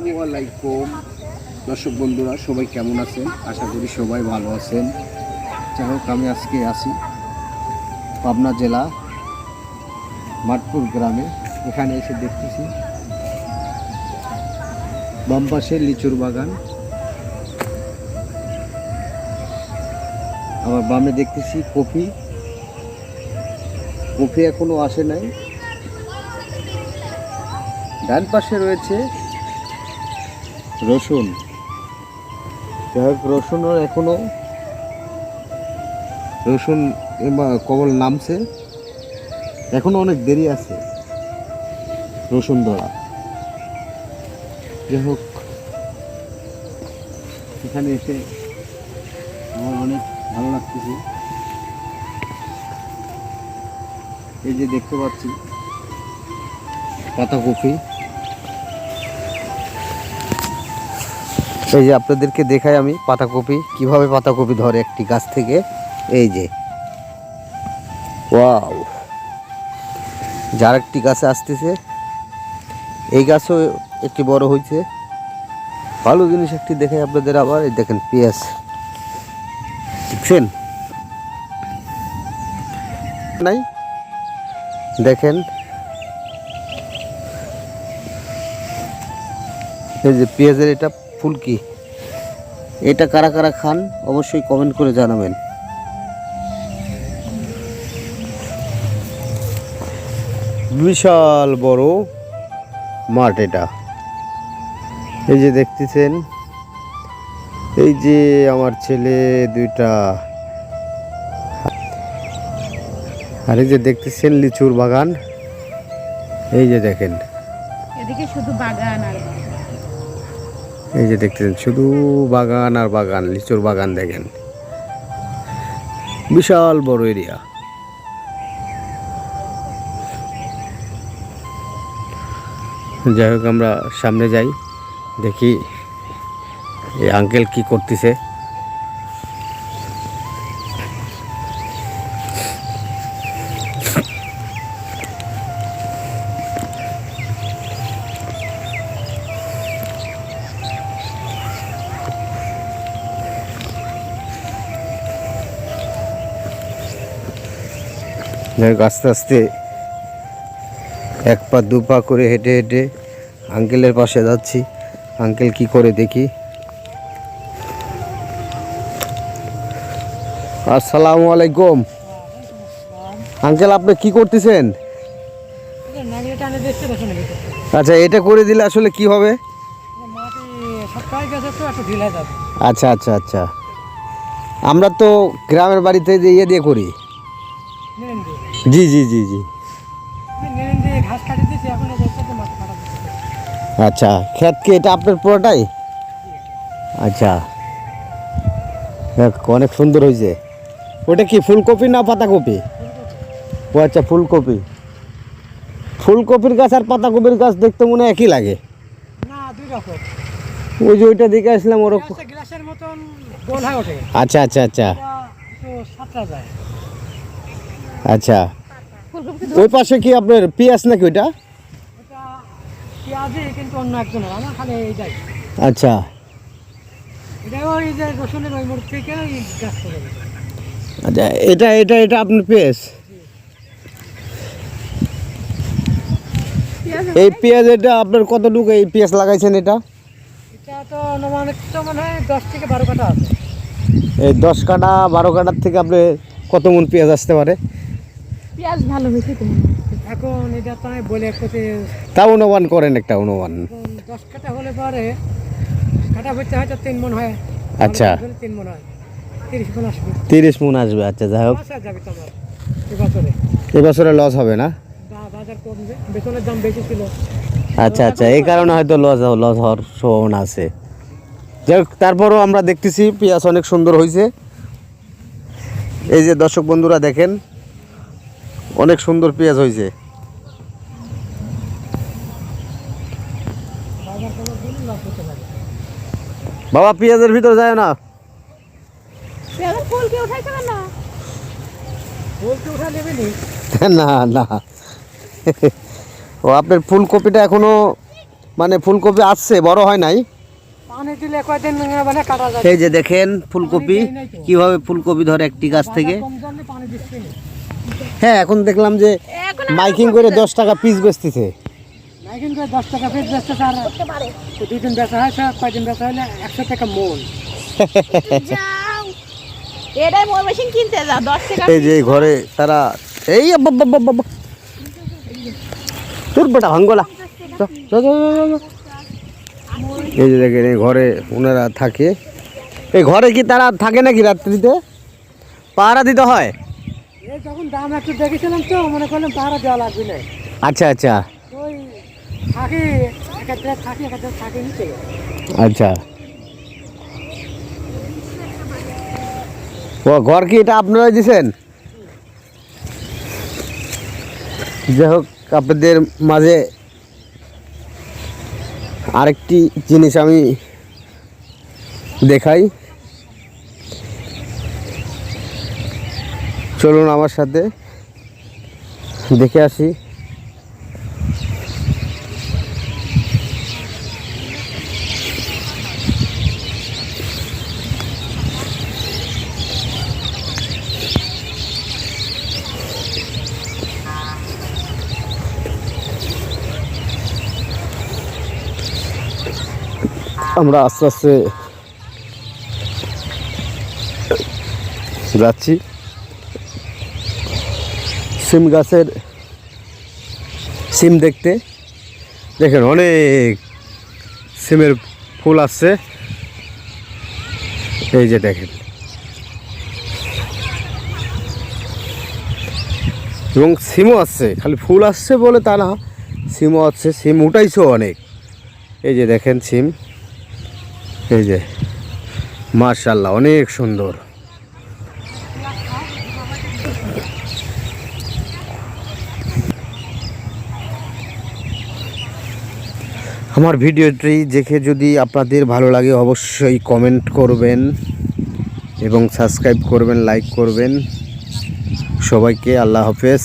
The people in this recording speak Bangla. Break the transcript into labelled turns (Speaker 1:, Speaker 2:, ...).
Speaker 1: আসসালামু আলাইকুম দর্শক বন্ধুরা, সবাই কেমন আছেন? আশা করি সবাই ভালো আছেন। যাই হোক, আমি আজকে আছি পাবনা জেলা মাঠপুর গ্রামে। এখানে এসে দেখতেছি বাম পাশে লিচুর বাগান, আবার বামে দেখতেছি কফি এখনো আসে নাই। ডান পাশে রয়েছে রসুন। যাই হোক, রসুনও এখনো রসুন কেবল নামছে, এখনো অনেক দেরি আছে রসুন ধরা। যাই হোক, এখানে এসে আমার অনেক ভালো লাগতেছে। এই যে দেখতে পাচ্ছি পাতাকপি, এই যে আপনাদেরকে দেখাই আমি পাতাকপি কিভাবে পাতাকপি ধরে একটি গাছ থেকে। এই যে ওয়াও, যার একটি গাছে আসতেছে, এই গাছও একটি বড় হয়েছে। ভালো জিনিস একটি দেখে আপনাদের। আবার এই দেখেন পেঁয়াজ, দেখছেন নাই? দেখেন এই যে পেঁয়াজের এটা ফুলকি, এটা কারা কারা খান অবশ্যই কমেন্ট করে জানাবেন। বিশাল বড় মাঠ এটা। এই যে দেখতেছেন, এই যে আমার ছেলে দুইটা, আর এই যে দেখতেছেন লিচুর বাগান। এই যে দেখেন,
Speaker 2: এদিকে শুধু বাগান আর
Speaker 1: এই যে দেখতেছেন শুধু বাগান আর বাগান, লিচুর বাগান দেখেন, বিশাল বড় এরিয়া। যাই হোক, আমরা সামনে যাই, দেখি এই আঙ্কেল কি করতেছে। যাই হোক, আস্তে আস্তে এক পা দু পা করে হেঁটে হেঁটে আঙ্কেলের পাশে যাচ্ছি। আঙ্কেল কি করে দেখি। আসসালামু আলাইকুম আঙ্কেল, আপনি কি করতেছেন? আচ্ছা, এটা করে দিলে আসলে কি হবে? আচ্ছা আচ্ছা আচ্ছা, আমরা তো গ্রামের বাড়িতে যে ইয়ে দিয়ে করি। জি জি জি জি। আচ্ছা, ক্ষেত কি এটা আপনার পুরোটাই? আচ্ছা, অনেক সুন্দর হয়েছে। ওটা কি ফুলকপি না পাতাকপি? ও আচ্ছা, ফুলকপি। ফুলকপির গাছ আর পাতাকপির গাছ দেখতে মনে হয় একই লাগে। ওই যে ওইটা দেখে আসলাম ওরকম। আচ্ছা আচ্ছা আচ্ছা আচ্ছা, ওই পাশে কি আপনার পেঁয়াজ নাকি ওইটা? আচ্ছা, আচ্ছা, এটা এটা এটা আপনার পেঁয়াজ। এই পেঁয়াজ এটা আপনার কতটুকু এই পেঁয়াজ লাগাইছেন? এটা এই 10 কাঠা 12 কাঠার থেকে আপনি কত মন পেঁয়াজ আসতে পারে?
Speaker 2: পেঁয়াজ ভালো হয়েছে তো
Speaker 3: এখন এটা তো আমি বলে
Speaker 1: তা অনুমান করেন, একটা অনুমান।
Speaker 3: 10 কাঠা হলে পরে কাঠা ভরতে হয়তো 3 মন হয়।
Speaker 1: আচ্ছা,
Speaker 3: 3 মন হয়, 30 মন আসবে।
Speaker 1: 30 মন আসবে। আচ্ছা, যাই হোক,
Speaker 3: যাবে তো আমার এবছরে।
Speaker 1: এবছরে লস হবে না?
Speaker 3: বাজার কমবে, বেতনের দাম বেশি ছিল।
Speaker 1: আচ্ছা আচ্ছা, এই কারণে হয়তো লস হওয়ার সম্ভাবনা আছে। যাই হোক, তারপরও আমরা দেখতেছি পেঁয়াজ অনেক সুন্দর হয়েছে। এই যে দর্শক বন্ধুরা দেখেন, অনেক সুন্দর পেঁয়াজ হয়েছে। বাবা, পেঁয়াজের ভিতর যায় না। না না, ও আপনার ফুলকপিটা এখনো মানে ফুলকপি আসছে, বড় হয় নাই।
Speaker 3: পানি দিলে কয়দিন মানে কাটা যায়।
Speaker 1: এই যে দেখেন ফুলকপি কিভাবে ফুলকপি ধরে একটি গাছ থেকে।
Speaker 3: কম জলে পানি দিচ্ছে না।
Speaker 1: হ্যাঁ, এখন দেখলাম যে মাইকিং করে 10 টাকা পিস বেচতেছে।
Speaker 3: নাই কিন্তু 10 টাকা পিস বেচতেছে আর 2 দিন বেচা হয়, কয়দিন বেচা হলে 100 টাকা মন।
Speaker 2: যাও এটাই মোর মেশিন কিনতে যাও 10 টাকা
Speaker 1: এই যে ঘরে তারা এই বাবা তোর বেটা ভাঙ্গলা। এই যে দেখেন এই ঘরে ওনারা থাকে। এই ঘরে কি তারা থাকে নাকি রাত্রিতে পাহারা দিতে হয়?
Speaker 3: এই যখন দাম একটু দেখেছিলাম তো মনে করলাম পাহারা দেওয়া লাগবে না।
Speaker 1: আচ্ছা আচ্ছা
Speaker 3: ওই থাকি একটা থাকি নিচে।
Speaker 1: আচ্ছা, ও ঘর কি এটা আপনারাই দিছেন? যাই হোক, আপনাদের মাঝে আরেকটি জিনিস আমি দেখাই, চলুন আমার সাথে দেখে আসি। আমরা আস্তে আস্তে যাচ্ছি সিম গাছের সিম দেখতে। দেখেন অনেক সিমের ফুল আসছে, এই যে দেখেন, এবং সিমও আসছে। খালি ফুল আসছে বলে তা না, সিমও আসছে, সিম উঠাইছেও অনেক। এই যে দেখেন সিম, এই যে মাশাআল্লাহ অনেক সুন্দর। আমার ভিডিওটি দেখে যদি আপনাদের ভালো লাগে অবশ্যই কমেন্ট করবেন এবং সাবস্ক্রাইব করবেন, লাইক করবেন। সবাইকে আল্লাহ হাফেজ।